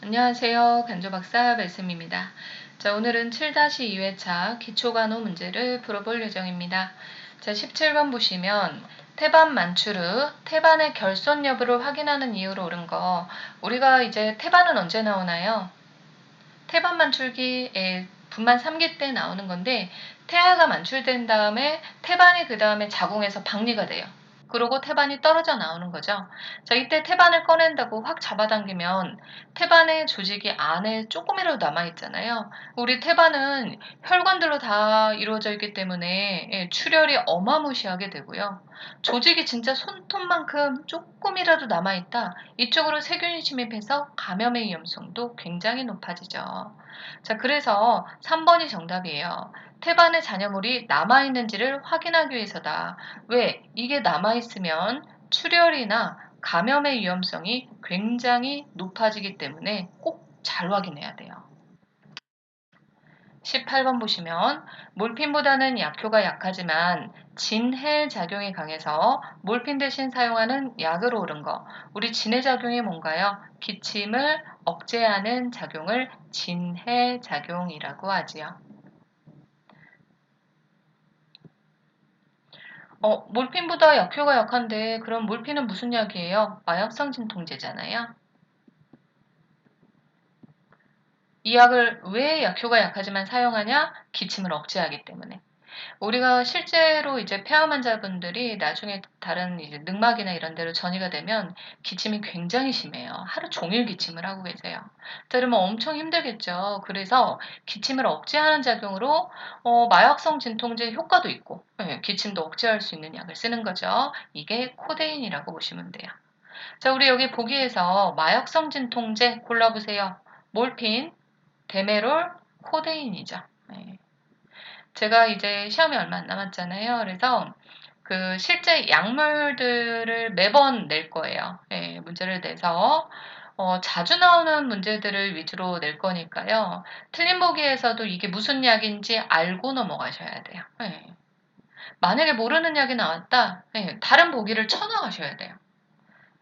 안녕하세요. 간조박사 말씀입니다. 자, 오늘은 7-2회차 기초간호 문제를 풀어볼 예정입니다. 자, 17번 보시면 태반 만추르, 태반의 결손 여부를 확인하는 이유로 옳은 거. 우리가 이제 태반은 언제 나오나요? 태반 만출기에 분만 3기 때 나오는 건데 태아가 만출된 다음에 태반이 그 다음에 자궁에서 박리가 돼요. 그러고 태반이 떨어져 나오는 거죠. 자, 이때 태반을 꺼낸다고 확 잡아당기면 태반의 조직이 안에 조금이라도 남아있잖아요. 우리 태반은 혈관들로 다 이루어져 있기 때문에 출혈이 어마무시하게 되고요. 조직이 진짜 손톱만큼 조금이라도 남아있다. 이쪽으로 세균이 침입해서 감염의 위험성도 굉장히 높아지죠. 자, 그래서 3번이 정답이에요. 태반의 잔여물이 남아있는지를 확인하기 위해서다. 왜? 이게 남아있으면 출혈이나 감염의 위험성이 굉장히 높아지기 때문에 꼭 잘 확인해야 돼요. 18번 보시면 몰핀보다는 약효가 약하지만 진해 작용이 강해서 몰핀 대신 사용하는 약으로 옳은 거. 우리 진해 작용이 뭔가요? 기침을 억제하는 작용을 진해 작용이라고 하지요. 몰핀보다 약효가 약한데 그럼 몰핀은 무슨 약이에요? 마약성 진통제잖아요. 이 약을 왜 약효가 약하지만 사용하냐? 기침을 억제하기 때문에. 우리가 실제로 이제 폐암 환자분들이 나중에 다른 이제 늑막이나 이런 데로 전이가 되면 기침이 굉장히 심해요. 하루 종일 기침을 하고 계세요. 그러면 엄청 힘들겠죠. 그래서 기침을 억제하는 작용으로 마약성 진통제 효과도 있고 기침도 억제할 수 있는 약을 쓰는 거죠. 이게 코데인이라고 보시면 돼요. 자, 우리 여기 보기에서 마약성 진통제 골라보세요. 몰핀, 데메롤, 코데인이죠. 네. 제가 이제 시험이 얼마 안 남았잖아요. 그래서 그 실제 약물들을 매번 낼 거예요. 예, 문제를 내서 자주 나오는 문제들을 위주로 낼 거니까요. 틀린 보기에서도 이게 무슨 약인지 알고 넘어가셔야 돼요. 예. 만약에 모르는 약이 나왔다, 예, 다른 보기를 쳐나가셔야 돼요.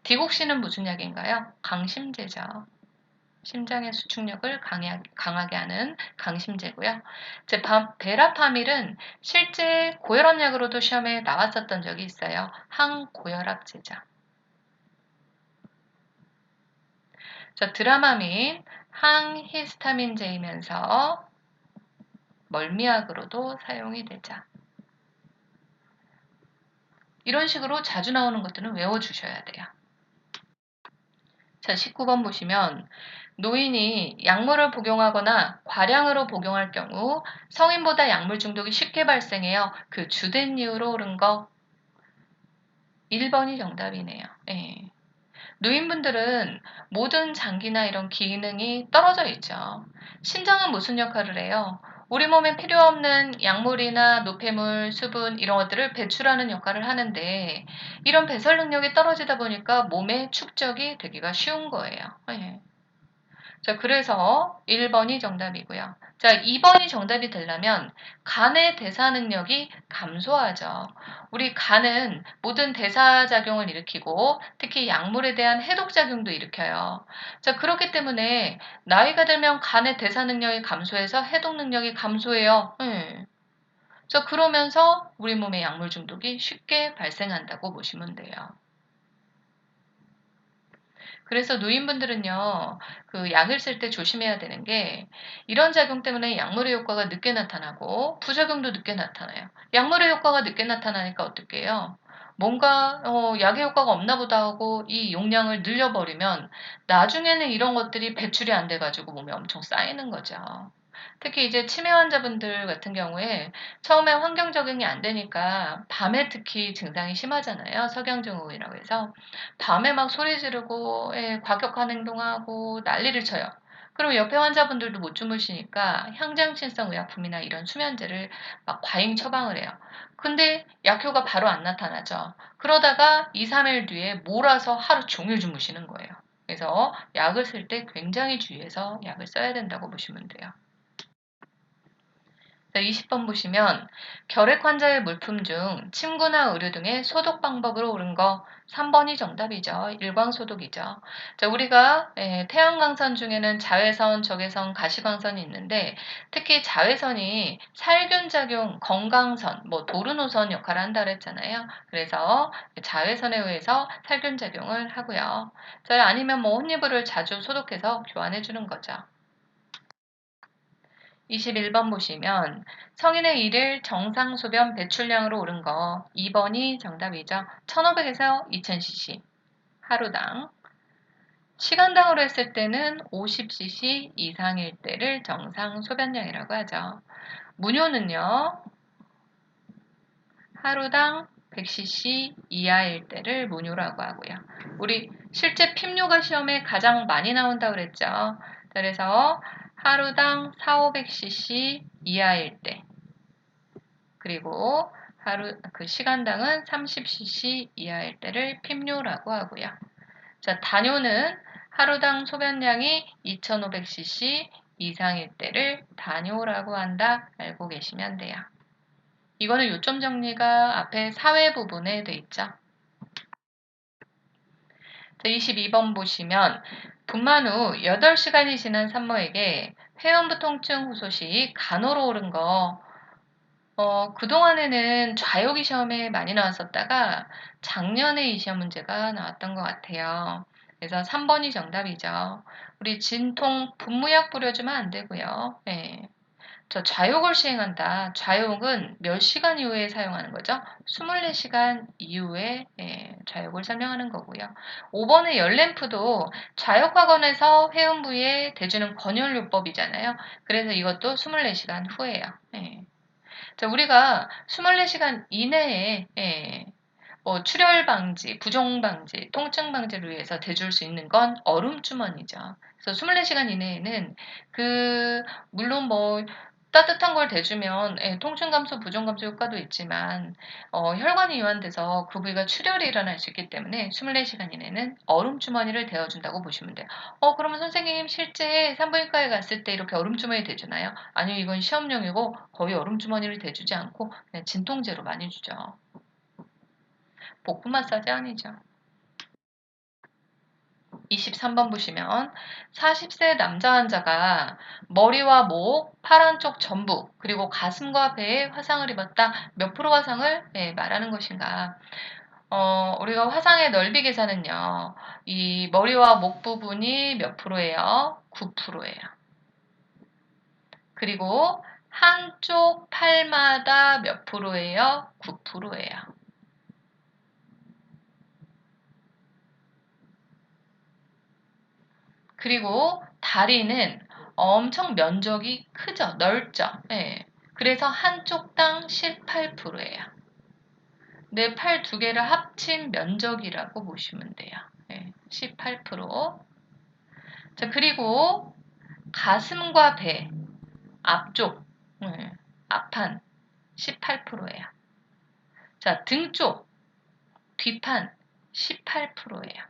디곡시는 무슨 약인가요? 강심제죠. 심장의 수축력을 강하게 하는 강심제고요. 이제 베라파밀은 실제 고혈압약으로도 시험에 나왔었던 적이 있어요. 항고혈압제죠. 자, 드라마민 항히스타민제이면서 멀미약으로도 사용이 되죠. 이런 식으로 자주 나오는 것들은 외워주셔야 돼요. 자, 19번 보시면 노인이 약물을 복용하거나 과량으로 복용할 경우 성인보다 약물 중독이 쉽게 발생해요. 그 주된 이유로 옳은 거 1번이 정답이네요. 예. 노인분들은 모든 장기나 이런 기능이 떨어져 있죠. 심장은 무슨 역할을 해요? 우리 몸에 필요 없는 약물이나 노폐물, 수분 이런 것들을 배출하는 역할을 하는데 이런 배설 능력이 떨어지다 보니까 몸에 축적이 되기가 쉬운 거예요. 예. 자, 그래서 1번이 정답이고요. 자, 2번이 정답이 되려면 간의 대사 능력이 감소하죠. 우리 간은 모든 대사작용을 일으키고 특히 약물에 대한 해독작용도 일으켜요. 자, 그렇기 때문에 나이가 들면 간의 대사 능력이 감소해서 해독 능력이 감소해요. 자, 그러면서 우리 몸의 약물 중독이 쉽게 발생한다고 보시면 돼요. 그래서 노인분들은요, 그 약을 쓸 때 조심해야 되는 게 이런 작용 때문에 약물의 효과가 늦게 나타나고 부작용도 늦게 나타나요. 약물의 효과가 늦게 나타나니까 어떻게 해요? 뭔가 약의 효과가 없나 보다 하고 이 용량을 늘려버리면 나중에는 이런 것들이 배출이 안 돼가지고 몸에 엄청 쌓이는 거죠. 특히 이제 치매 환자분들 같은 경우에 처음에 환경 적응이 안 되니까 밤에 특히 증상이 심하잖아요. 석양증후군이라고 해서 밤에 막 소리 지르고 과격한 행동하고 난리를 쳐요. 그럼 옆에 환자분들도 못 주무시니까 향정신성 의약품이나 이런 수면제를 막 과잉 처방을 해요. 근데 약효가 바로 안 나타나죠. 그러다가 2, 3일 뒤에 몰아서 하루 종일 주무시는 거예요. 그래서 약을 쓸 때 굉장히 주의해서 약을 써야 된다고 보시면 돼요. 자, 20번 보시면 결핵 환자의 물품 중 침구나 의류 등의 소독 방법으로 옳은 거 3번이 정답이죠. 일광소독이죠. 자, 우리가 태양광선 중에는 자외선, 적외선, 가시광선이 있는데 특히 자외선이 살균작용, 건강선, 뭐 도르노선 역할을 한다 그랬잖아요. 그래서 자외선에 의해서 살균작용을 하고요. 자, 아니면 뭐 혼이불을 자주 소독해서 교환해 주는 거죠. 21번 보시면 성인의 일일 정상 소변 배출량으로 옳은 거 2번이 정답이죠. 1500에서 2000cc 하루당. 시간당으로 했을 때는 50cc 이상일 때를 정상 소변량이라고 하죠. 문효는요. 하루당 100cc 이하일 때를 문효라고 하고요. 우리 실제 핍뇨가 시험에 가장 많이 나온다고 그랬죠. 그래서 하루당 4,500cc 이하일 때 그리고 그 시간당은 30cc 이하일 때를 핍뇨라고 하고요. 자, 단뇨는 하루당 소변량이 2500cc 이상일 때를 단뇨라고 한다 알고 계시면 돼요. 이거는 요점 정리가 앞에 사회 부분에 돼 있죠. 자, 22번 보시면 분만 후 8시간이 지난 산모에게 회원부 통증 호소시 간호로 옳은 거 그동안에는 좌욕이 시험에 많이 나왔었다가 작년에 이 시험 문제가 나왔던 것 같아요. 그래서 3번이 정답이죠. 우리 진통 분무약 뿌려주면 안 되고요. 네. 저 좌욕을 시행한다. 좌욕은 몇 시간 이후에 사용하는 거죠? 24시간 이후에 좌욕을 설명하는 거고요. 5번의 열램프도 좌욕학원에서 회음 부위에 대주는 권열요법이잖아요. 그래서 이것도 24시간 후에요. 자, 우리가 24시간 이내에 출혈 방지, 부종 방지, 통증 방지를 위해서 대줄 수 있는 건 얼음 주머니죠. 그래서 24시간 이내에는 물론 뭐 따뜻한 걸 대주면 통증 감소, 부종 감소 효과도 있지만 혈관이 이완돼서 그 부위가 출혈이 일어날 수 있기 때문에 24시간 이내는 얼음 주머니를 대어준다고 보시면 돼요. 그러면 선생님 실제 산부인과에 갔을 때 이렇게 얼음 주머니 대주나요? 아니요, 이건 시험용이고 거의 얼음 주머니를 대주지 않고 그냥 진통제로 많이 주죠. 복부 마사지 아니죠. 23번 보시면 40세 남자 환자가 머리와 목, 팔 한쪽 전부 그리고 가슴과 배에 화상을 입었다. 몇 프로 화상을 말하는 것인가? 우리가 화상의 넓이 계산은요. 이 머리와 목 부분이 몇 프로예요? 9%예요. 그리고 한쪽 팔마다 몇 프로예요? 9%예요. 그리고 다리는 엄청 면적이 크죠. 넓죠. 예. 그래서 한쪽당 18%예요. 내 팔 두 개를 합친 면적이라고 보시면 돼요. 예. 18%. 자, 그리고 가슴과 배 앞쪽, 앞판 18%예요. 자, 등 쪽, 뒷판 18%예요.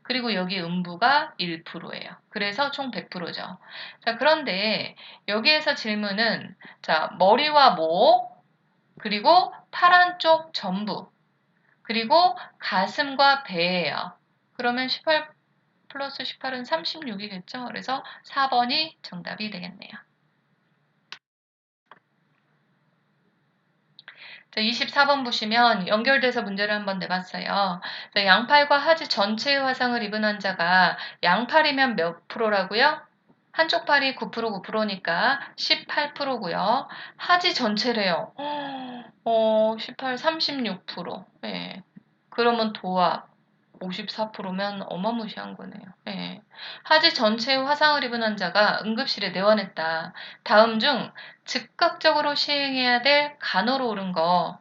그리고 여기 음부가 1%예요. 그래서 총 100%죠. 자, 그런데 여기에서 질문은 자, 머리와 목, 그리고 팔 한쪽 전부, 그리고 가슴과 배예요. 그러면 18 플러스 18은 36이겠죠? 그래서 4번이 정답이 되겠네요. 자, 24번 보시면 연결돼서 문제를 한번 내봤어요. 자, 양팔과 하지 전체의 화상을 입은 환자가 양팔이면 몇 프로라고요? 한쪽 팔이 9% 9%니까 18%고요. 하지 전체래요. 18, 36%. 예. 그러면 도합 54%면 어마무시한 거네요. 예. 하지 전체의 화상을 입은 환자가 응급실에 내원했다. 다음 중 즉각적으로 시행해야 될 간호로 옳은 거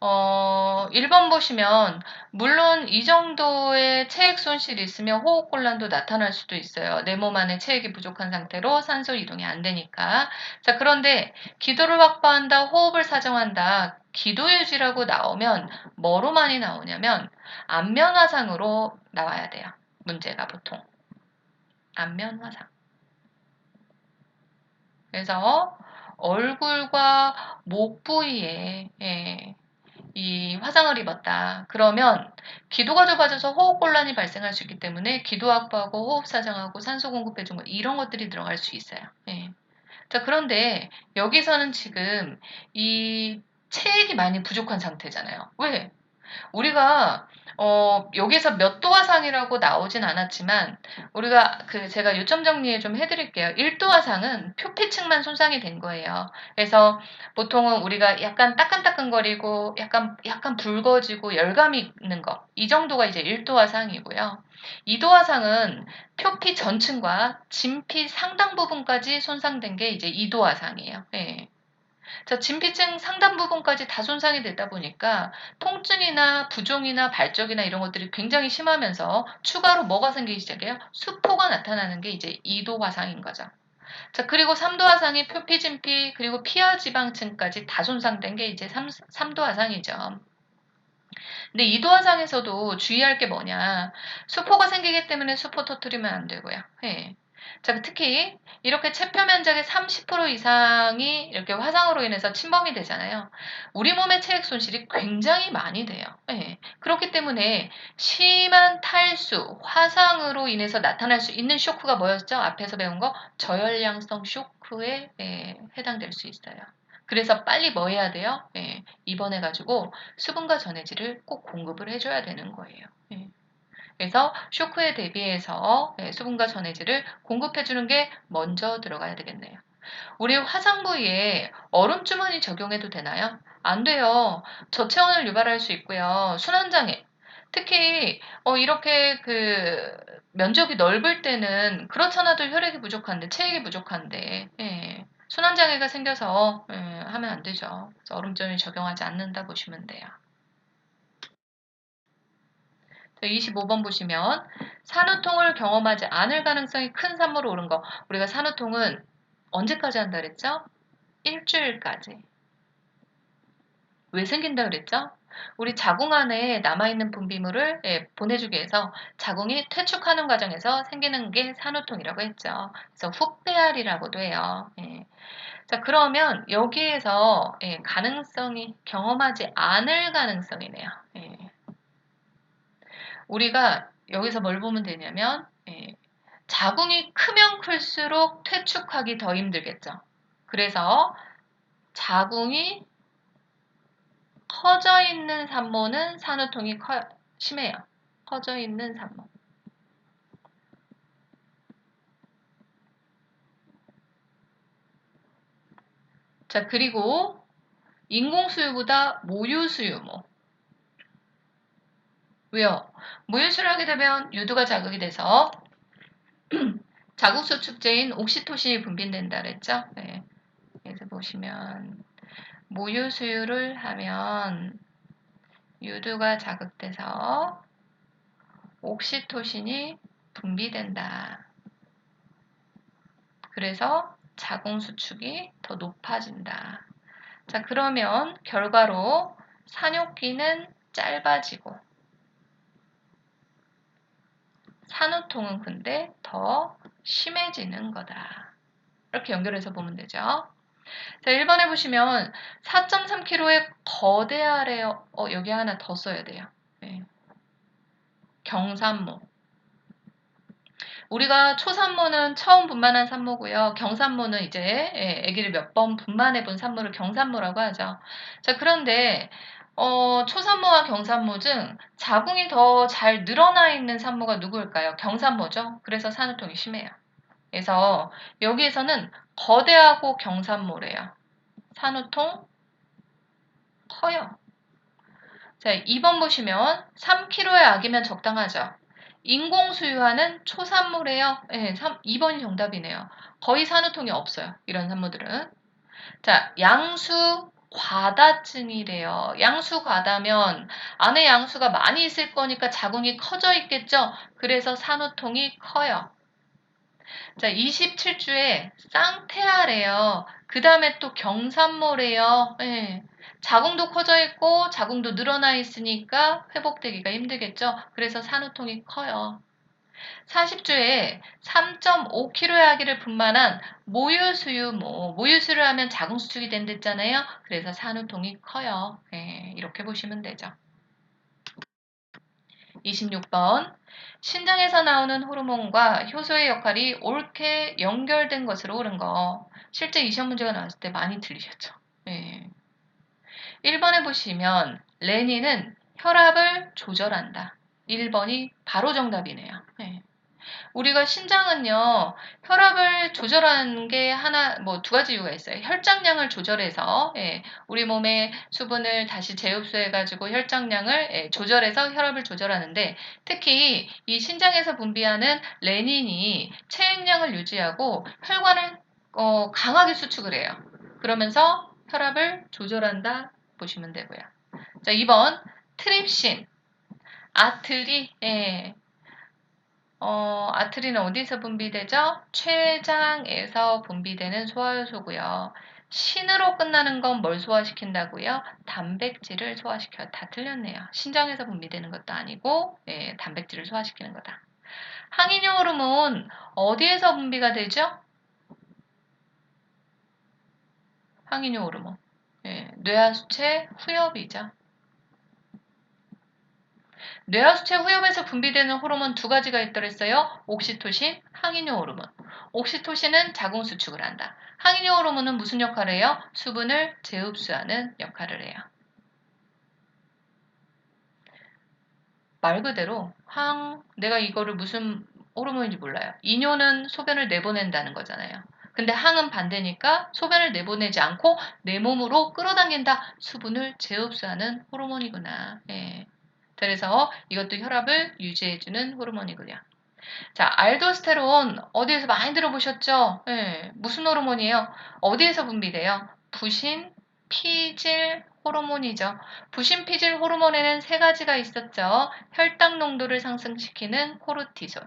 1번 보시면, 물론 이 정도의 체액 손실이 있으면 호흡곤란도 나타날 수도 있어요. 내 몸 안에 체액이 부족한 상태로 산소 이동이 안 되니까. 자, 그런데 기도를 확보한다, 호흡을 사정한다, 기도 유지라고 나오면 뭐로 많이 나오냐면 안면 화상으로 나와야 돼요. 문제가 보통. 안면 화상. 그래서 얼굴과 목 부위에 이 화상을 입었다. 그러면 기도가 좁아져서 호흡곤란이 발생할 수 있기 때문에 기도 확보하고 호흡 사정하고 산소 공급해준 거 이런 것들이 들어갈 수 있어요. 자, 그런데 여기서는 지금 이 체액이 많이 부족한 상태잖아요. 왜? 우리가 여기서 몇 도 화상이라고 나오진 않았지만 우리가 제가 요점 정리 좀 해드릴게요. 1도 화상은 표피층만 손상이 된 거예요. 그래서 보통은 우리가 약간 따끈따끈거리고 약간 붉어지고 열감이 있는 거. 이 정도가 이제 1도 화상이고요. 2도 화상은 표피 전층과 진피 상당 부분까지 손상된 게 이제 2도 화상이에요. 네. 자, 진피층 상단 부분까지 다 손상이 되다 보니까 통증이나 부종이나 발적이나 이런 것들이 굉장히 심하면서 추가로 뭐가 생기기 시작해요? 수포가 나타나는 게 이제 2도 화상인 거죠. 자, 그리고 3도 화상이 표피, 진피, 그리고 피하 지방층까지 다 손상된 게 이제 3도 화상이죠. 근데 2도 화상에서도 주의할 게 뭐냐. 수포가 생기기 때문에 수포 터트리면 안 되고요. 예. 자, 특히 이렇게 체표 면적의 30% 이상이 이렇게 화상으로 인해서 침범이 되잖아요. 우리 몸의 체액 손실이 굉장히 많이 돼요. 예. 그렇기 때문에 심한 탈수, 화상으로 인해서 나타날 수 있는 쇼크가 뭐였죠? 앞에서 배운 거 저혈량성 쇼크에 해당될 수 있어요. 그래서 빨리 뭐 해야 돼요? 입원해가지고 수분과 전해질을 꼭 공급을 해줘야 되는 거예요. 그래서 쇼크에 대비해서 수분과 전해질을 공급해주는 게 먼저 들어가야 되겠네요. 우리 화상 부위에 얼음 주머니 적용해도 되나요? 안 돼요. 저체온을 유발할 수 있고요. 순환장애. 특히 이렇게 면적이 넓을 때는 그렇잖아도 혈액이 부족한데 체액이 부족한데 순환장애가 생겨서 하면 안 되죠. 그래서 얼음 주머니 적용하지 않는다 보시면 돼요. 25번 보시면 산후통을 경험하지 않을 가능성이 큰 산모로 오른 거. 우리가 산후통은 언제까지 한다 그랬죠? 일주일까지. 왜 생긴다 그랬죠? 우리 자궁 안에 남아있는 분비물을 보내주기 위해서 자궁이 퇴축하는 과정에서 생기는 게 산후통이라고 했죠. 그래서 훅배알이라고도 해요. 자, 그러면 여기에서 가능성이 경험하지 않을 가능성이네요. 우리가 여기서 뭘 보면 되냐면 자궁이 크면 클수록 퇴축하기 더 힘들겠죠. 그래서 자궁이 커져 있는 산모는 산후통이 심해요. 커져 있는 산모. 자, 그리고 인공수유보다 모유수유모. 왜요? 모유수유를 하게 되면 유두가 자극이 돼서 자극수축제인 옥시토신이 분비된다 그랬죠? 그래서 보시면 모유수유를 하면 유두가 자극돼서 옥시토신이 분비된다. 그래서 자궁수축이 더 높아진다. 자, 그러면 결과로 산욕기는 짧아지고 산후통은 근데 더 심해지는 거다. 이렇게 연결해서 보면 되죠. 자, 1번에 보시면 4.3kg의 거대하래요. 여기 하나 더 써야 돼요. 경산모. 우리가 초산모는 처음 분만한 산모고요. 경산모는 이제 아기를 몇 번 분만해 본 산모를 경산모라고 하죠. 자, 그런데 초산모와 경산모 중 자궁이 더 잘 늘어나 있는 산모가 누구일까요? 경산모죠. 그래서 산후통이 심해요. 그래서 여기에서는 거대하고 경산모래요. 산후통 커요. 자, 2번 보시면 3kg의 아기면 적당하죠. 인공수유하는 초산모래요. 2번이 정답이네요. 거의 산후통이 없어요. 이런 산모들은. 자, 양수 과다증이래요. 양수 과다면 안에 양수가 많이 있을 거니까 자궁이 커져 있겠죠. 그래서 산후통이 커요. 자, 27주에 쌍태아래요. 그 다음에 또 경산모래요. 자궁도 커져 있고 자궁도 늘어나 있으니까 회복되기가 힘들겠죠. 그래서 산후통이 커요. 40주에 3.5kg의 아기를 분만한 모유수유모, 모유수유를 하면 자궁수축이 된댔잖아요. 그래서 산후통이 커요. 예, 이렇게 보시면 되죠. 26번. 신장에서 나오는 호르몬과 효소의 역할이 옳게 연결된 것으로 옳은 거. 실제 이 시험 문제가 나왔을 때 많이 틀리셨죠. 예. 1번에 보시면 레닌은 혈압을 조절한다. 1번이 바로 정답이네요. 예. 우리가 신장은요, 혈압을 조절하는 게 뭐 두 가지 이유가 있어요. 혈장량을 조절해서, 예, 우리 몸의 수분을 다시 재흡수해가지고 혈장량을 조절해서 혈압을 조절하는데, 특히 이 신장에서 분비하는 레닌이 체액량을 유지하고 혈관을 강하게 수축을 해요. 그러면서 혈압을 조절한다 보시면 되고요. 자, 2번, 트립신. 아트리, 예, 아트리는 어디서 분비되죠? 췌장에서 분비되는 소화효소고요. 신으로 끝나는 건 뭘 소화시킨다고요? 단백질을 소화시켜요. 다 틀렸네요. 신장에서 분비되는 것도 아니고 단백질을 소화시키는 거다. 항이뇨 호르몬 어디에서 분비가 되죠? 항이뇨 호르몬. 뇌하수체 후엽이죠. 뇌하수체 후엽에서 분비되는 호르몬 두 가지가 있더랬어요. 옥시토신, 항이뇨 호르몬. 옥시토신은 자궁 수축을 한다. 항이뇨 호르몬은 무슨 역할을 해요? 수분을 재흡수하는 역할을 해요. 말 그대로 내가 이거를 무슨 호르몬인지 몰라요. 이뇨는 소변을 내보낸다는 거잖아요. 근데 항은 반대니까 소변을 내보내지 않고 내 몸으로 끌어당긴다. 수분을 재흡수하는 호르몬이구나. 예. 그래서 이것도 혈압을 유지해주는 호르몬이고요. 자, 알도스테론 어디에서 많이 들어보셨죠? 예, 무슨 호르몬이에요? 어디에서 분비돼요? 부신, 피질 호르몬이죠. 부신, 피질 호르몬에는 세 가지가 있었죠. 혈당 농도를 상승시키는 코르티솔.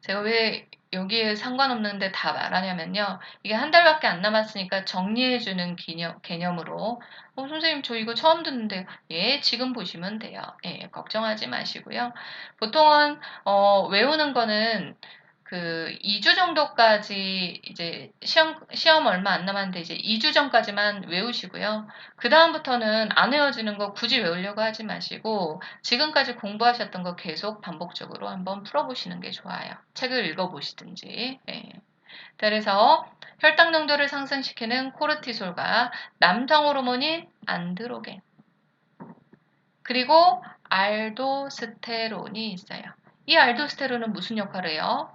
제가 왜 여기에 상관없는데 다 말하냐면요. 이게 한 달밖에 안 남았으니까 정리해주는 개념으로 선생님 저 이거 처음 듣는데 예 지금 보시면 돼요. 예 걱정하지 마시고요. 보통은 외우는 거는 그 2주 정도까지 이제 시험 얼마 안 남았는데 이제 2주 전까지만 외우시고요. 그 다음부터는 안 외워지는 거 굳이 외우려고 하지 마시고 지금까지 공부하셨던 거 계속 반복적으로 한번 풀어보시는 게 좋아요. 책을 읽어보시든지. 예. 그래서 혈당 농도를 상승시키는 코르티솔과 남성 호르몬인 안드로겐 그리고 알도스테론이 있어요. 이 알도스테론은 무슨 역할을 해요?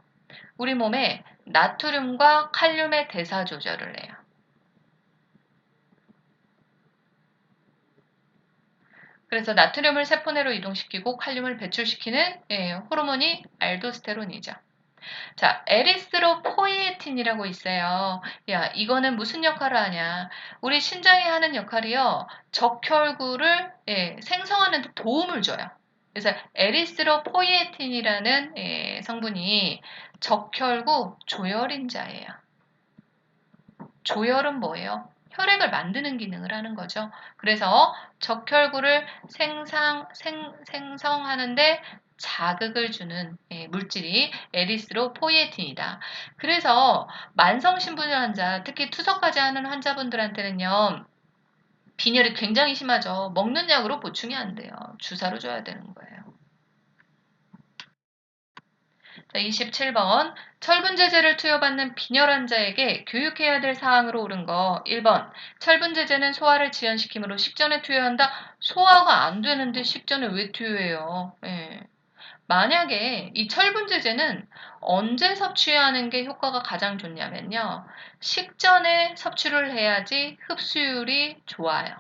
우리 몸에 나트륨과 칼륨의 대사 조절을 해요. 그래서 나트륨을 세포내로 이동시키고 칼륨을 배출시키는 호르몬이 알도스테론이죠. 자, 에리스로포이에틴이라고 있어요. 야, 이거는 무슨 역할을 하냐? 우리 신장이 하는 역할이요. 적혈구를 생성하는 데 도움을 줘요. 그래서 에리스로포이에틴이라는 성분이 적혈구 조혈인자예요. 조혈은 뭐예요? 혈액을 만드는 기능을 하는 거죠. 그래서 적혈구를 생성하는데 자극을 주는 물질이 에리스로포이에틴이다. 그래서 만성신부전 환자, 특히 투석까지 하는 환자분들한테는요. 빈혈이 굉장히 심하죠. 먹는 약으로 보충이 안 돼요. 주사로 줘야 되는 거예요. 자, 27번. 철분제제를 투여받는 빈혈 환자에게 교육해야 될 사항으로 옳은 거 1번. 철분제제는 소화를 지연시키므로 식전에 투여한다. 소화가 안 되는데 식전에 왜 투여해요? 예. 만약에 이 철분제제는 언제 섭취하는 게 효과가 가장 좋냐면요. 식전에 섭취를 해야지 흡수율이 좋아요.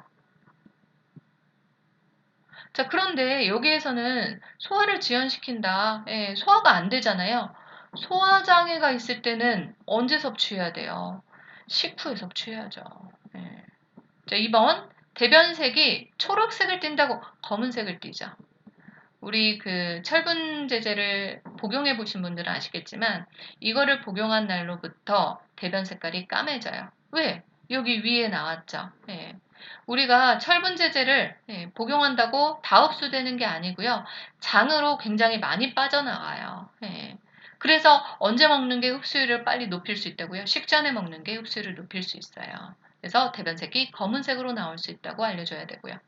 자, 그런데 여기에서는 소화를 지연시킨다. 소화가 안 되잖아요. 소화장애가 있을 때는 언제 섭취해야 돼요? 식후에 섭취해야죠. 예. 자, 2번. 대변색이 초록색을 띈다고 검은색을 띠죠. 우리 그 철분제제를 복용해 보신 분들은 아시겠지만 이거를 복용한 날로부터 대변 색깔이 까매져요. 왜? 여기 위에 나왔죠. 예. 우리가 철분제제를 복용한다고 다 흡수되는 게 아니고요. 장으로 굉장히 많이 빠져나가요. 그래서 언제 먹는 게 흡수율을 빨리 높일 수 있다고요? 식전에 먹는 게 흡수율을 높일 수 있어요. 그래서 대변색이 검은색으로 나올 수 있다고 알려줘야 되고요.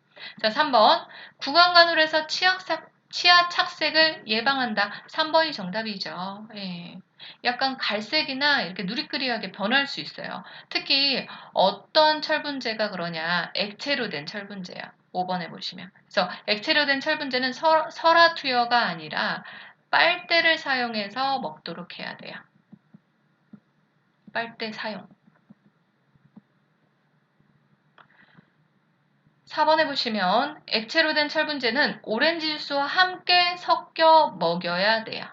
자, 3번. 구강간홀에서 치아 착색을 예방한다. 3번이 정답이죠. 약간 갈색이나 이렇게 누리끼리하게 변할 수 있어요. 특히 어떤 철분제가 그러냐? 액체로 된 철분제야. 5번에 보시면. 그래서 액체로 된 철분제는 설화 투여가 아니라 빨대를 사용해서 먹도록 해야 돼요. 빨대 사용. 4번에 보시면 액체로 된 철분제는 오렌지 주스와 함께 섞여 먹여야 돼요.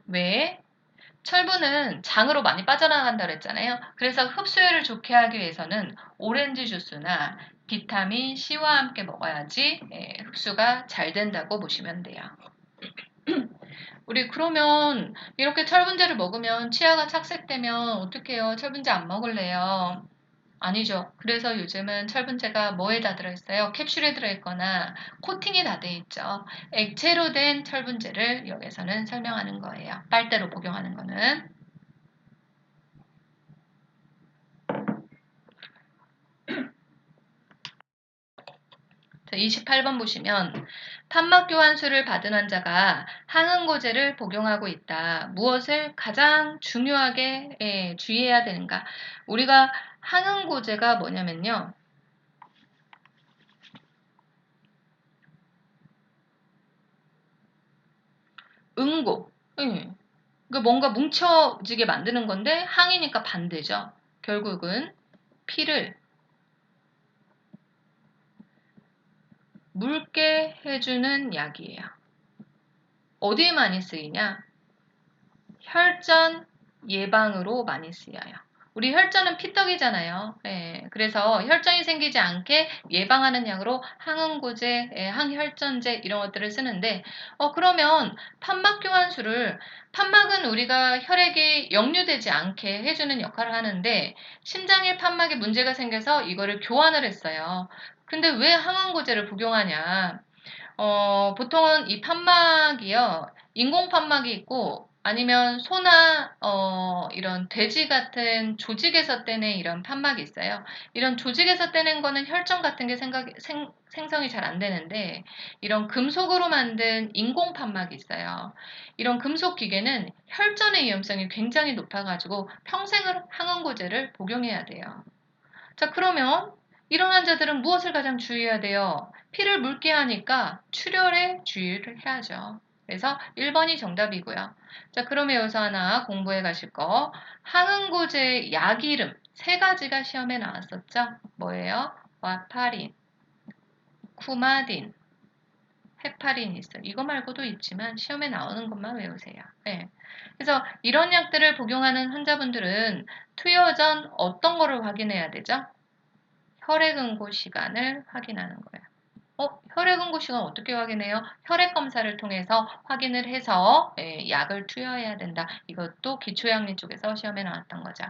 왜? 철분은 장으로 많이 빠져나간다 그랬잖아요. 그래서 흡수율을 좋게 하기 위해서는 오렌지 주스나 비타민 C와 함께 먹어야지 흡수가 잘 된다고 보시면 돼요. 우리 그러면 이렇게 철분제를 먹으면 치아가 착색되면 어떡해요? 철분제 안 먹을래요? 아니죠. 그래서 요즘은 철분제가 뭐에 다 들어있어요? 캡슐에 들어있거나 코팅이 다 돼 있죠. 액체로 된 철분제를 여기서는 설명하는 거예요. 빨대로 복용하는 거는. 자, 28번 보시면 판막교환술을 받은 환자가 항응고제를 복용하고 있다. 무엇을 가장 중요하게 주의해야 되는가? 우리가 항응고제가 뭐냐면요. 응고. 그 뭔가 뭉쳐지게 만드는 건데 항이니까 반대죠. 결국은 피를 묽게 해주는 약이에요. 어디에 많이 쓰이냐? 혈전 예방으로 많이 쓰여요. 우리 혈전은 피떡이잖아요. 그래서 혈전이 생기지 않게 예방하는 약으로 항응고제, 항혈전제 이런 것들을 쓰는데 그러면 판막교환술을 판막은 우리가 혈액이 역류되지 않게 해주는 역할을 하는데 심장의 판막에 문제가 생겨서 이거를 교환을 했어요. 근데 왜 항응고제를 복용하냐? 보통은 이 판막이요, 인공 판막이 있고, 아니면 소나, 이런 돼지 같은 조직에서 떼낸 이런 판막이 있어요. 이런 조직에서 떼낸 거는 혈전 같은 게 생성이 잘 안 되는데, 이런 금속으로 만든 인공 판막이 있어요. 이런 금속 기계는 혈전의 위험성이 굉장히 높아가지고 평생을 항응고제를 복용해야 돼요. 자, 그러면 이런 환자들은 무엇을 가장 주의해야 돼요? 피를 묽게 하니까 출혈에 주의를 해야죠. 그래서 1번이 정답이고요. 자, 그러면 여기서 하나 공부해 가실 거. 항응고제 약 이름 세 가지가 시험에 나왔었죠? 뭐예요? 와파린, 쿠마딘, 헤파린이 있어요. 이거 말고도 있지만 시험에 나오는 것만 외우세요. 그래서 이런 약들을 복용하는 환자분들은 투여 전 어떤 거를 확인해야 되죠? 혈액응고 시간을 확인하는 거예요. 혈액응고 시간 어떻게 확인해요? 혈액 검사를 통해서 확인을 해서 약을 투여해야 된다. 이것도 기초약리 쪽에서 시험에 나왔던 거죠.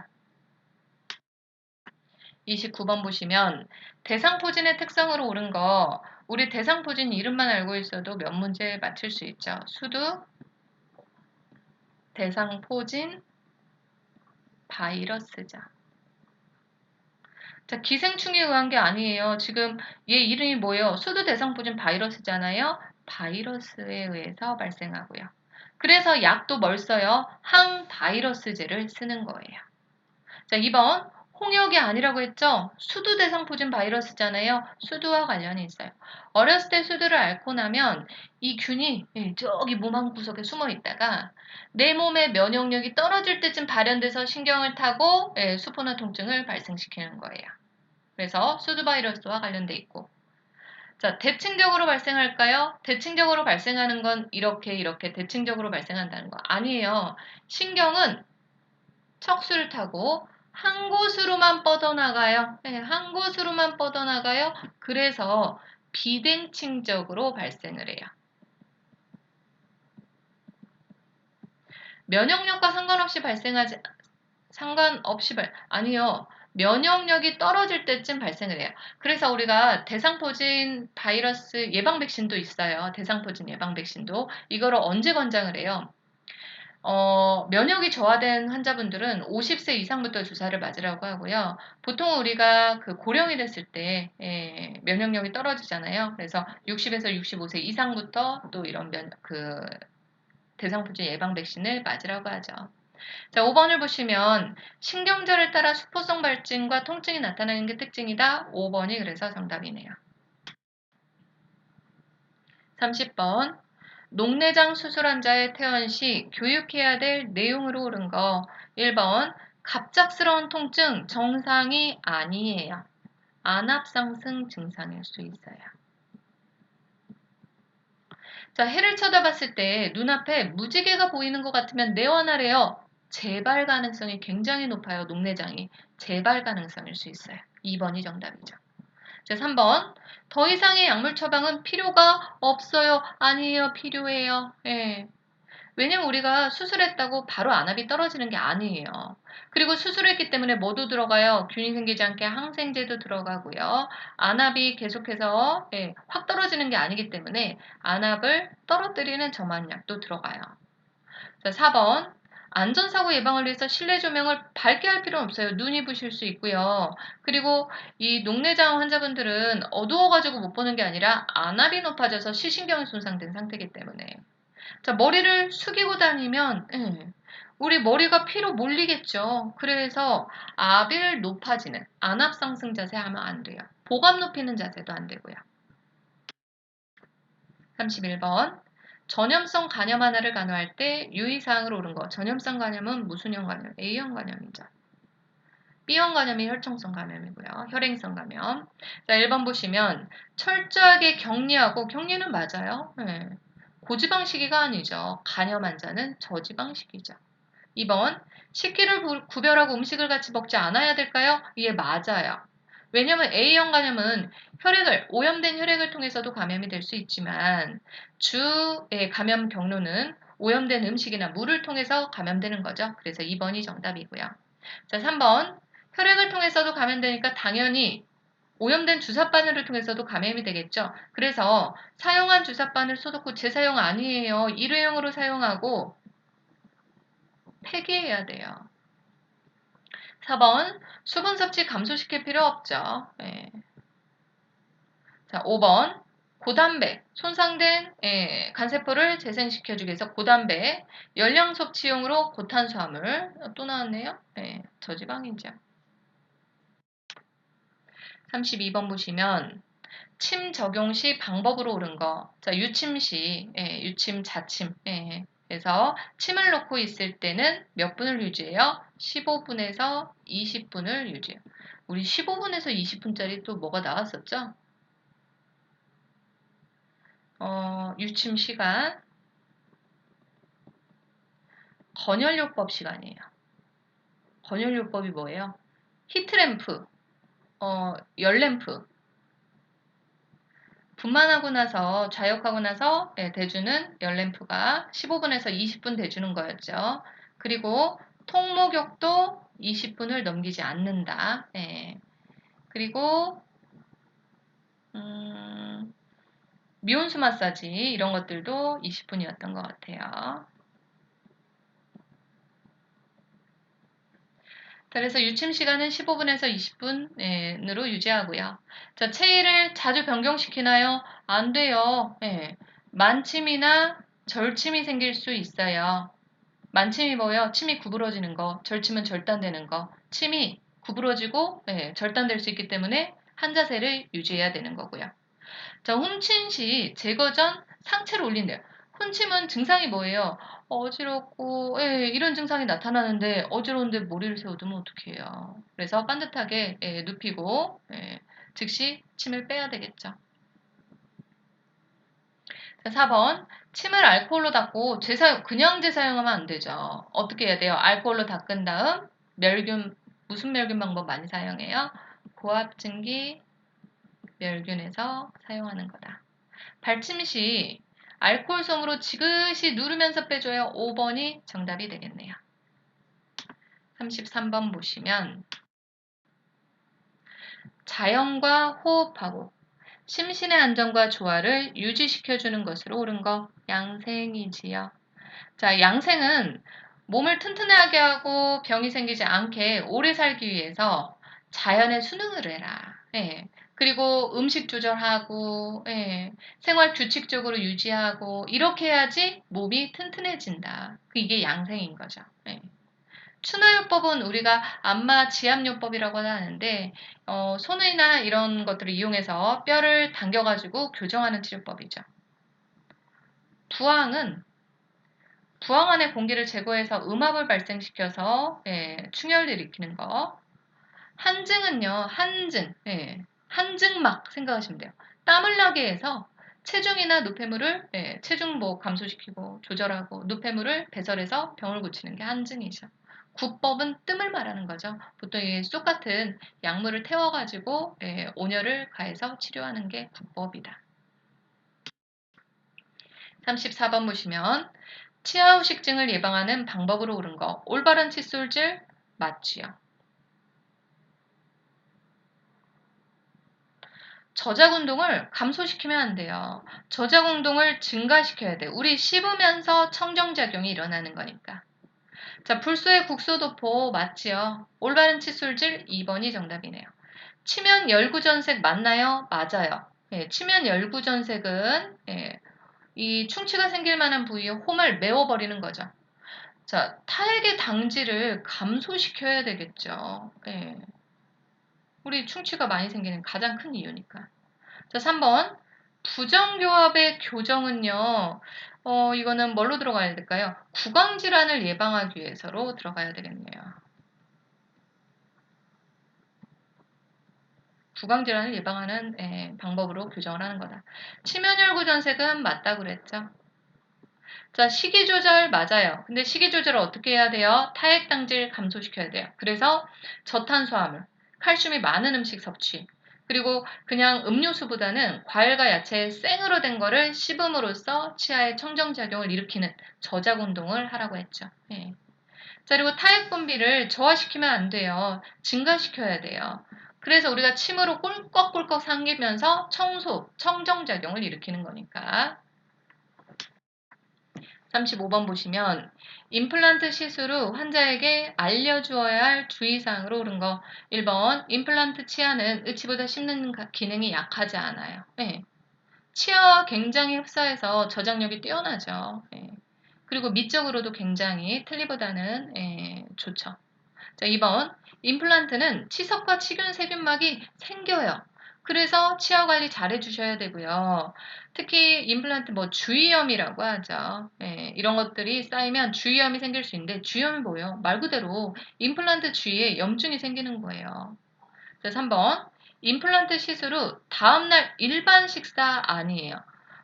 29번 보시면 대상포진의 특성으로 옳은 거, 우리 대상포진 이름만 알고 있어도 몇 문제 맞출 수 있죠. 수두, 대상포진, 바이러스죠. 자, 기생충에 의한 게 아니에요. 지금 얘 이름이 뭐예요? 수두 대상포진 바이러스잖아요. 바이러스에 의해서 발생하고요. 그래서 약도 뭘 써요? 항바이러스제를 쓰는 거예요. 자, 2번 홍역이 아니라고 했죠? 수두 대상포진 바이러스잖아요. 수두와 관련이 있어요. 어렸을 때 수두를 앓고 나면 이 균이 저기 몸 한 구석에 숨어 있다가 내 몸의 면역력이 떨어질 때쯤 발현돼서 신경을 타고 수포나 통증을 발생시키는 거예요. 그래서 수두 바이러스와 관련돼 있고, 자, 대칭적으로 발생할까요? 대칭적으로 발생하는 건 이렇게 대칭적으로 발생한다는 거 아니에요. 신경은 척수를 타고 한 곳으로만 뻗어나가요. 한 곳으로만 뻗어나가요. 그래서 비대칭적으로 발생을 해요. 면역력과 상관없이 아니요. 면역력이 떨어질 때쯤 발생을 해요. 그래서 우리가 대상포진 바이러스 예방 백신도 있어요. 대상포진 예방 백신도. 이거를 언제 권장을 해요? 면역이 저하된 환자분들은 50세 이상부터 주사를 맞으라고 하고요. 보통 우리가 그 고령이 됐을 때 면역력이 떨어지잖아요. 그래서 60에서 65세 이상부터 또 이런 대상포진 예방 백신을 맞으라고 하죠. 자, 5번을 보시면 신경절을 따라 수포성 발진과 통증이 나타나는 게 특징이다. 5번이 그래서 정답이네요. 30번. 녹내장 수술 환자의 퇴원 시 교육해야 될 내용으로 옳은 거. 1번. 갑작스러운 통증 정상이 아니에요. 안압상승 증상일 수 있어요. 자, 해를 쳐다봤을 때 눈앞에 무지개가 보이는 것 같으면 내원하래요. 재발 가능성이 굉장히 높아요. 녹내장이. 재발 가능성일 수 있어요. 2번이 정답이죠. 자, 3번. 더 이상의 약물 처방은 필요가 없어요. 아니에요. 필요해요. 예. 왜냐면 우리가 수술했다고 바로 안압이 떨어지는 게 아니에요. 그리고 수술했기 때문에 뭐도 들어가요? 균이 생기지 않게 항생제도 들어가고요. 안압이 계속해서 확 떨어지는 게 아니기 때문에 안압을 떨어뜨리는 점안약도 들어가요. 자, 4번. 안전사고 예방을 위해서 실내 조명을 밝게 할 필요는 없어요. 눈이 부실 수 있고요. 그리고 이 녹내장 환자분들은 어두워가지고 못 보는 게 아니라 안압이 높아져서 시신경이 손상된 상태이기 때문에. 자, 머리를 숙이고 다니면 우리 머리가 피로 몰리겠죠. 그래서 압을 높아지는 안압 상승 자세 하면 안 돼요. 복압 높이는 자세도 안 되고요. 31번. 전염성 간염 하나를 간호할 때 유의사항으로 옳은 거. 전염성 간염은 무슨 형 간염? A형 간염이죠. B형 간염이 혈청성 감염이고요. 혈행성 감염. 자, 1번 보시면 철저하게 격리하고 격리는 맞아요. 고지방식이가 아니죠. 간염 환자는 저지방식이죠. 2번, 식기를 구별하고 음식을 같이 먹지 않아야 될까요? 예, 맞아요. 왜냐면 A형 간염은 오염된 혈액을 통해서도 감염이 될 수 있지만 주의 감염 경로는 오염된 음식이나 물을 통해서 감염되는 거죠. 그래서 2번이 정답이고요. 자, 3번, 혈액을 통해서도 감염되니까 당연히 오염된 주사바늘을 통해서도 감염이 되겠죠. 그래서 사용한 주사바늘 소독 후 재사용 아니에요. 일회용으로 사용하고 폐기해야 돼요. 4번 수분 섭취 감소시킬 필요 없죠. 자, 5번 고단백 손상된 간세포를 재생시켜주기 위해서 고단백 열량 섭취용으로 고탄수화물 또 나왔네요. 저지방이죠. 32번 보시면 침 적용 시 방법으로 옳은 거. 자, 유침 시, 유침, 자침. 그래서 침을 놓고 있을 때는 몇 분을 유지해요? 15분에서 20분을 유지해요. 우리 15분에서 20분짜리 또 뭐가 나왔었죠? 유침 시간. 건열요법 시간이에요. 건열요법이 뭐예요? 히트램프, 열램프. 분만하고 나서 좌욕하고 나서 대주는 열램프가 15분에서 20분 대주는 거였죠. 그리고 통목욕도 20분을 넘기지 않는다. 그리고 미온수 마사지 이런 것들도 20분이었던 것 같아요. 그래서 유침 시간은 15분에서 20분으로 유지하고요. 자, 체위를 자주 변경시키나요? 안 돼요. 만침이나 절침이 생길 수 있어요. 만침이 뭐예요? 침이 구부러지는 거, 절침은 절단되는 거. 침이 구부러지고 절단될 수 있기 때문에 한 자세를 유지해야 되는 거고요. 자, 훔친 시 제거 전 상체를 올린대요. 훔침은 증상이 뭐예요? 어지럽고 이런 증상이 나타나는데 어지러운데 머리를 세워두면 어떡해요. 그래서 반듯하게 눕히고 즉시 침을 빼야 되겠죠. 자, 4번 침을 알코올로 닦고 그냥 재사용하면 안 되죠. 어떻게 해야 돼요? 알코올로 닦은 다음 무슨 멸균 방법 많이 사용해요? 고압증기 멸균에서 사용하는 거다. 발침 시 알코올 솜으로 지그시 누르면서 빼줘요. 5번이 정답이 되겠네요. 33번 보시면 자연과 호흡하고 심신의 안정과 조화를 유지시켜주는 것으로 옳은 거 양생이지요. 자, 양생은 몸을 튼튼하게 하고 병이 생기지 않게 오래 살기 위해서 자연에 순응을 해라. 예. 그리고 음식 조절하고, 예. 생활 규칙적으로 유지하고, 이렇게 해야지 몸이 튼튼해진다. 이게 양생인 거죠. 예. 추노요법은 우리가 안마 지압요법이라고 하는데, 손이나 이런 것들을 이용해서 뼈를 당겨가지고 교정하는 치료법이죠. 부항은 부항 안의 공기를 제거해서 음압을 발생시켜서 충혈을 일으키는 거. 한증은요, 한증막 생각하시면 돼요. 땀을 나게 해서 체중이나 노폐물을 체중 감소시키고 조절하고 노폐물을 배설해서 병을 고치는 게 한증이죠. 구법은 뜸을 말하는 거죠. 보통 이 쏙 같은 약물을 태워가지고 온열을 가해서 치료하는 게 구법이다. 34번 보시면 치아후식증을 예방하는 방법으로 옳은 거. 올바른 칫솔질 맞지요. 저작 운동을 감소시키면 안 돼요. 저작 운동을 증가시켜야 돼. 우리 씹으면서 청정작용이 일어나는 거니까. 자, 불소의 국소도포 맞지요. 올바른 칫솔질 2번이 정답이네요. 치면 열구전색 맞나요? 맞아요. 치면 열구전색은 이 충치가 생길 만한 부위의 홈을 메워버리는 거죠. 자, 타액의 당질을 감소시켜야 되겠죠. 우리 충치가 많이 생기는 가장 큰 이유니까. 자, 3번. 부정교합의 교정은요, 이거는 뭘로 들어가야 될까요? 구강질환을 예방하기 위해서로 들어가야 되겠네요. 구강질환을 예방하는 방법으로 교정을 하는 거다. 치면열구전색은 맞다고 그랬죠. 자, 식이조절 맞아요. 근데 식이조절을 어떻게 해야 돼요? 타액당질 감소시켜야 돼요. 그래서 저탄수화물, 칼슘이 많은 음식 섭취, 그리고 그냥 음료수보다는 과일과 야채 생으로 된 거를 씹음으로써 치아의 청정작용을 일으키는 저작 운동을 하라고 했죠. 자, 그리고 타액 분비를 저하시키면 안 돼요. 증가시켜야 돼요. 그래서 우리가 침으로 꿀꺽꿀꺽 삼키면서 청정작용을 일으키는 거니까. 35번 보시면 임플란트 시술 후 환자에게 알려주어야 할 주의사항으로 옳은 거 1번 임플란트 치아는 의치보다 씹는 기능이 약하지 않아요. 치아와 굉장히 흡사해서 저장력이 뛰어나죠. 그리고 미적으로도 굉장히 틀니보다는 좋죠. 자, 2번 임플란트는 치석과 치균 세균막이 생겨요. 그래서 치아 관리 잘 해주셔야 되고요. 특히 임플란트 주위염이라고 하죠. 이런 것들이 쌓이면 주위염이 생길 수 있는데 주위염이 뭐예요? 말 그대로 임플란트 주위에 염증이 생기는 거예요. 자, 3번 임플란트 시술 후 다음날 일반 식사 아니에요.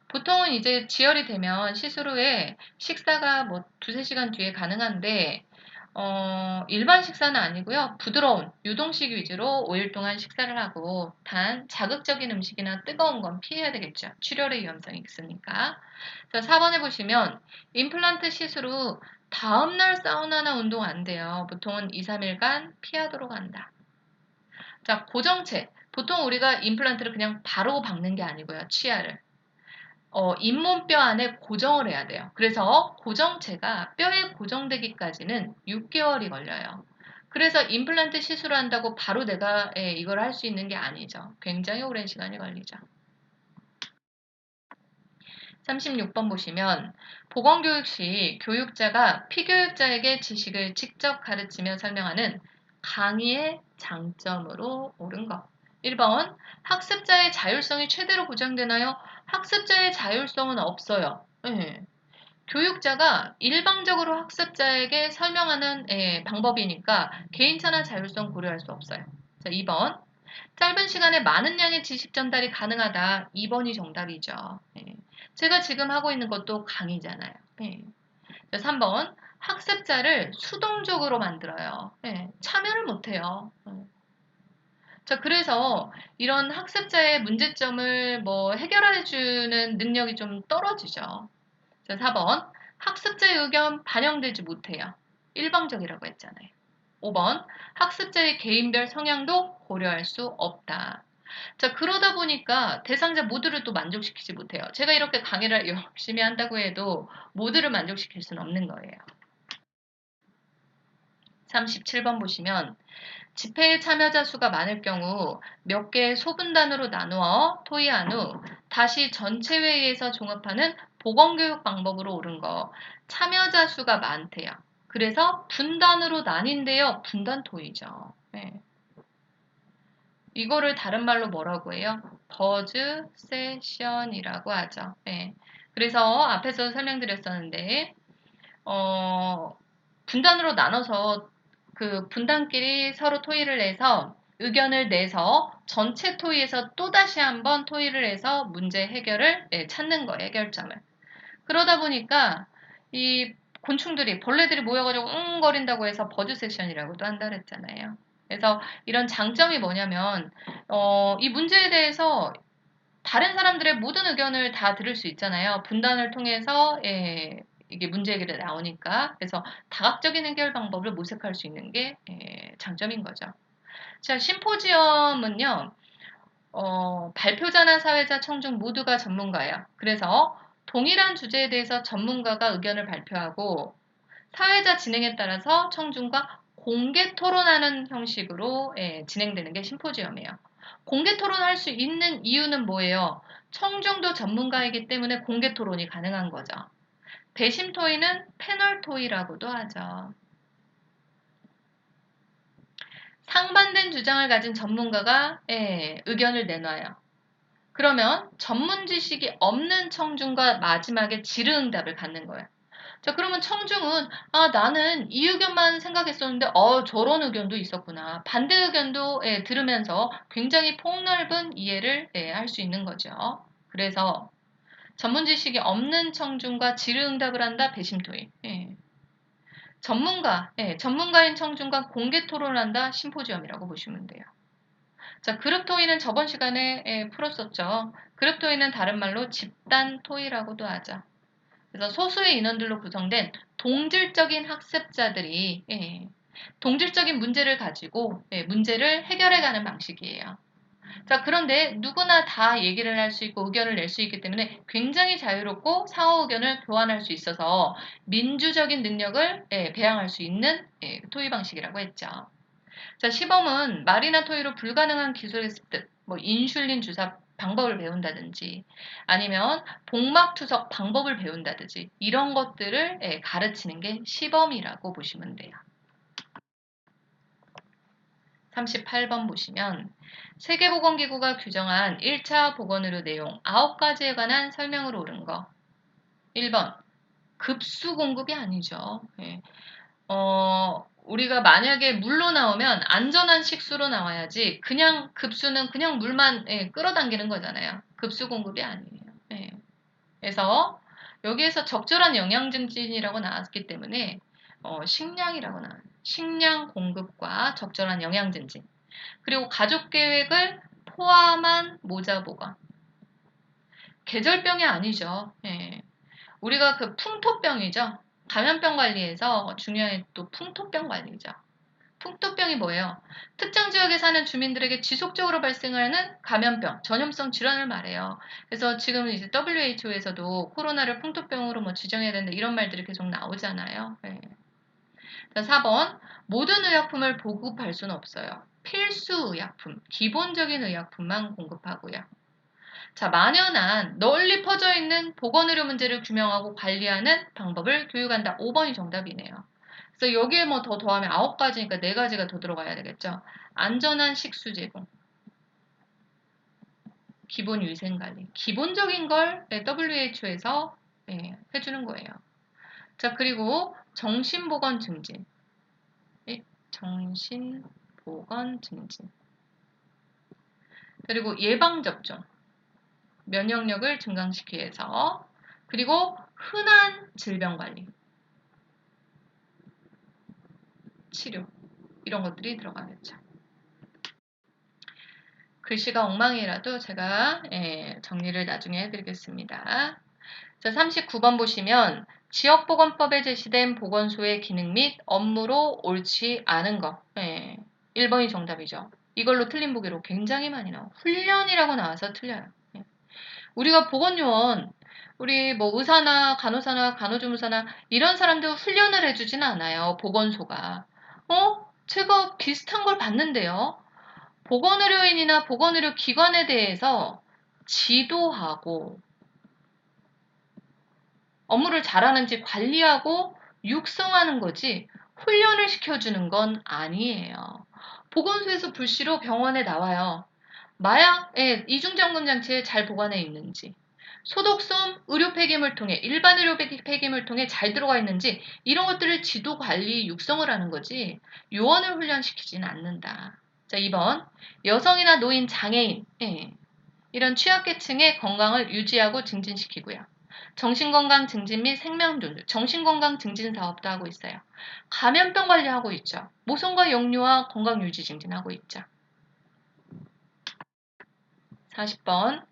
보통은 이제 지혈이 되면 시술 후에 식사가 두세 시간 뒤에 가능한데 일반 식사는 아니고요. 부드러운 유동식 위주로 5일 동안 식사를 하고 단 자극적인 음식이나 뜨거운 건 피해야 되겠죠. 출혈의 위험성이 있으니까. 자, 4번에 보시면 임플란트 시술 후 다음날 사우나나 운동 안 돼요. 보통은 2, 3일간 피하도록 한다. 자, 고정체. 보통 우리가 임플란트를 그냥 바로 박는 게 아니고요. 치아를. 잇몸뼈 안에 고정을 해야 돼요. 그래서 고정체가 뼈에 고정되기까지는 6개월이 걸려요. 그래서 임플란트 시술을 한다고 바로 내가 이걸 할 수 있는 게 아니죠. 굉장히 오랜 시간이 걸리죠. 36번 보시면 보건교육 시 교육자가 피교육자에게 지식을 직접 가르치며 설명하는 강의의 장점으로 옳은 것. 1번 학습자의 자율성이 최대로 보장되나요? 학습자의 자율성은 없어요. 교육자가 일방적으로 학습자에게 설명하는 방법이니까 개인차나 자율성 고려할 수 없어요. 자, 2번 짧은 시간에 많은 양의 지식 전달이 가능하다. 2번이 정답이죠. 제가 지금 하고 있는 것도 강의잖아요. 자, 3번 학습자를 수동적으로 만들어요. 참여를 못해요. 자, 그래서 이런 학습자의 문제점을 해결해주는 능력이 좀 떨어지죠. 자, 4번. 학습자의 의견 반영되지 못해요. 일방적이라고 했잖아요. 5번, 학습자의 개인별 성향도 고려할 수 없다. 자, 그러다 보니까 대상자 모두를 또 만족시키지 못해요. 제가 이렇게 강의를 열심히 한다고 해도 모두를 만족시킬 수는 없는 거예요. 37번 보시면 집회에 참여자 수가 많을 경우 몇 개의 소분단으로 나누어 토의한 후 다시 전체 회의에서 종합하는 보건교육 방법으로 옳은 거. 참여자 수가 많대요. 그래서 분단으로 나뉜대요. 분단 토의죠. 네. 이거를 다른 말로 뭐라고 해요? 버즈 세션이라고 하죠. 네. 그래서 앞에서 설명드렸었는데 어, 분단으로 나눠서 그 분단끼리 서로 토의를 해서 의견을 내서 전체 토의에서 또다시 한번 토의를 해서 문제 해결을 찾는 거예요, 해결점을. 그러다 보니까 이 곤충들이, 벌레들이 모여가지고 응거린다고 해서 버즈 세션이라고도 한다 그랬잖아요. 그래서 이런 장점이 뭐냐면, 이 문제에 대해서 다른 사람들의 모든 의견을 다 들을 수 있잖아요. 분단을 통해서 이게 문제 해결이 나오니까. 그래서 다각적인 해결 방법을 모색할 수 있는 게 장점인 거죠. 자, 심포지엄은요. 발표자나 사회자, 청중 모두가 전문가예요. 그래서 동일한 주제에 대해서 전문가가 의견을 발표하고 사회자 진행에 따라서 청중과 공개 토론하는 형식으로 진행되는 게 심포지엄이에요. 공개 토론할 수 있는 이유는 뭐예요? 청중도 전문가이기 때문에 공개 토론이 가능한 거죠. 배심 토의는 패널 토의라고도 하죠. 상반된 주장을 가진 전문가가 의견을 내놔요. 그러면 전문 지식이 없는 청중과 마지막에 질의응답을 갖는 거예요. 자, 그러면 청중은, 아, 나는 이 의견만 생각했었는데, 저런 의견도 있었구나. 반대 의견도 들으면서 굉장히 폭넓은 이해를 할 수 있는 거죠. 그래서 전문 지식이 없는 청중과 질의응답을 한다, 배심토의. 전문가인 청중과 공개 토론한다, 심포지엄이라고 보시면 돼요. 자, 그룹 토의는 저번 시간에 풀었었죠. 그룹 토의는 다른 말로 집단 토의라고도 하죠. 그래서 소수의 인원들로 구성된 동질적인 학습자들이 동질적인 문제를 가지고 문제를 해결해가는 방식이에요. 자, 그런데 누구나 다 얘기를 할 수 있고 의견을 낼 수 있기 때문에 굉장히 자유롭고 상호 의견을 교환할 수 있어서 민주적인 능력을 배양할 수 있는 토의 방식이라고 했죠. 자, 시범은 말이나 토의로 불가능한 기술의 습득, 뭐 인슐린 주사 방법을 배운다든지 아니면 복막 투석 방법을 배운다든지 이런 것들을 가르치는 게 시범이라고 보시면 돼요. 38번 보시면 세계보건기구가 규정한 1차 보건의료 내용 9가지에 관한 설명으로 옳은 거. 1번 급수 공급이 아니죠. 우리가 만약에 물로 나오면 안전한 식수로 나와야지 그냥 급수는 그냥 물만 끌어당기는 거잖아요. 급수 공급이 아니에요. 그래서 여기에서 적절한 영양 증진이라고 나왔기 때문에 식량이라고 나와요. 식량 공급과 적절한 영양 증진. 그리고 가족 계획을 포함한 모자 보관. 계절병이 아니죠. 우리가 그 풍토병이죠. 감염병 관리에서 중요한 게 또 풍토병 관리죠. 풍토병이 뭐예요? 특정 지역에 사는 주민들에게 지속적으로 발생하는 감염병, 전염성 질환을 말해요. 그래서 지금 이제 WHO에서도 코로나를 풍토병으로 뭐 지정해야 된다 이런 말들이 계속 나오잖아요. 자, 4번. 모든 의약품을 보급할 수는 없어요. 필수 의약품, 기본적인 의약품만 공급하고요. 자, 만연한 널리 퍼져 있는 보건의료 문제를 규명하고 관리하는 방법을 교육한다. 5번이 정답이네요. 그래서 여기에 뭐 더 더하면 9가지니까 4가지가 더 들어가야 되겠죠. 안전한 식수 제공, 기본 위생관리. 기본적인 걸 WHO에서 해주는 거예요. 자, 그리고 정신보건 증진. 정신보건 증진. 그리고 예방접종. 면역력을 증강시키기 위해서. 그리고 흔한 질병관리. 치료. 이런 것들이 들어가겠죠. 글씨가 엉망이라도 제가 정리를 나중에 해드리겠습니다. 자, 39번 보시면 지역보건법에 제시된 보건소의 기능 및 업무로 옳지 않은 것. 네. 1번이 정답이죠. 이걸로 틀린 보기로 굉장히 많이 나와요. 훈련이라고 나와서 틀려요. 네. 우리가 보건요원, 우리 뭐 의사나 간호사나 간호조무사나 이런 사람들 훈련을 해주진 않아요. 보건소가. 제가 비슷한 걸 봤는데요. 보건의료인이나 보건의료 기관에 대해서 지도하고 업무를 잘하는지 관리하고 육성하는 거지 훈련을 시켜주는 건 아니에요. 보건소에서 불시로 병원에 나와요. 마약의 이중점검 장치에 잘 보관해 있는지, 소독솜 의료 폐기물 통에 일반 의료 폐기물 통에 잘 들어가 있는지 이런 것들을 지도 관리 육성을 하는 거지 요원을 훈련시키지는 않는다. 자, 2번 여성이나 노인, 장애인 이런 취약계층의 건강을 유지하고 증진시키고요. 정신건강 증진 및 생명존중, 정신건강 증진 사업도 하고 있어요. 감염병 관리하고 있죠. 모성과 영유아 건강 유지 증진하고 있죠. 40번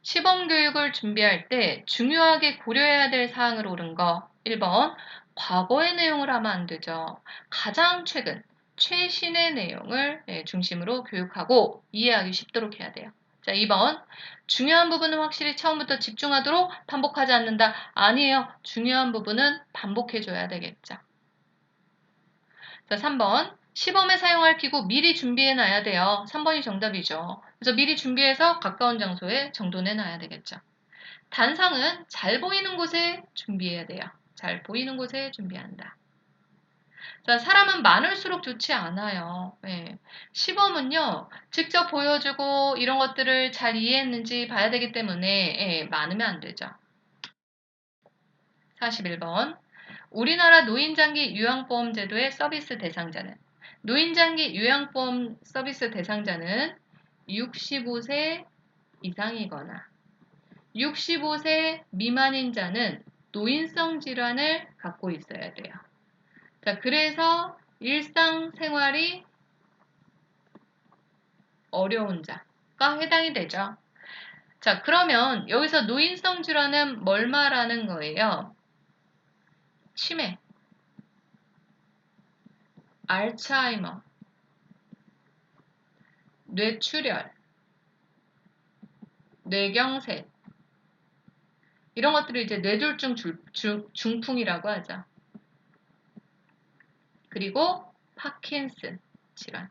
시범교육을 준비할 때 중요하게 고려해야 될 사항을 옳은 거 1번 과거의 내용을 하면 안 되죠. 가장 최근, 최신의 내용을 중심으로 교육하고 이해하기 쉽도록 해야 돼요. 자, 2번 중요한 부분은 확실히 처음부터 집중하도록 반복하지 않는다. 아니에요. 중요한 부분은 반복해줘야 되겠죠. 자, 3번 시범에 사용할 기구 미리 준비해놔야 돼요. 3번이 정답이죠. 그래서 미리 준비해서 가까운 장소에 정돈해놔야 되겠죠. 단상은 잘 보이는 곳에 준비해야 돼요. 잘 보이는 곳에 준비한다. 자, 사람은 많을수록 좋지 않아요. 시범은요, 직접 보여주고 이런 것들을 잘 이해했는지 봐야 되기 때문에 많으면 안 되죠. 41번 우리나라 노인장기 요양보험 제도의 서비스 대상자는 노인장기 요양보험 서비스 대상자는 65세 이상이거나 65세 미만인 자는 노인성 질환을 갖고 있어야 돼요. 자, 그래서 일상생활이 어려운 자가 해당이 되죠. 자, 그러면 여기서 노인성 질환은 뭘 말하는 거예요? 치매, 알츠하이머, 뇌출혈, 뇌경색 이런 것들을 이제 뇌졸중 중풍이라고 하죠. 그리고 파킨슨 질환.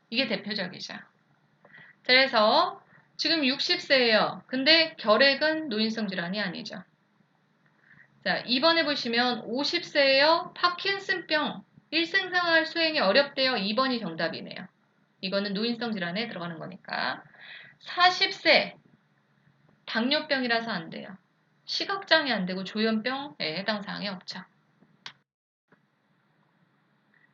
이게 대표적이죠. 그래서 지금 60세예요. 근데 결핵은 노인성 질환이 아니죠. 자, 2번에 보시면 50세예요. 파킨슨병. 일생생활 수행이 어렵대요. 2번이 정답이네요. 이거는 노인성 질환에 들어가는 거니까. 40세. 당뇨병이라서 안 돼요. 시각장애 안 되고 조현병에 해당 사항이 없죠.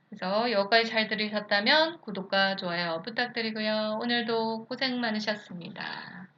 그래서 여기까지 잘 들으셨다면 구독과 좋아요 부탁드리고요. 오늘도 고생 많으셨습니다.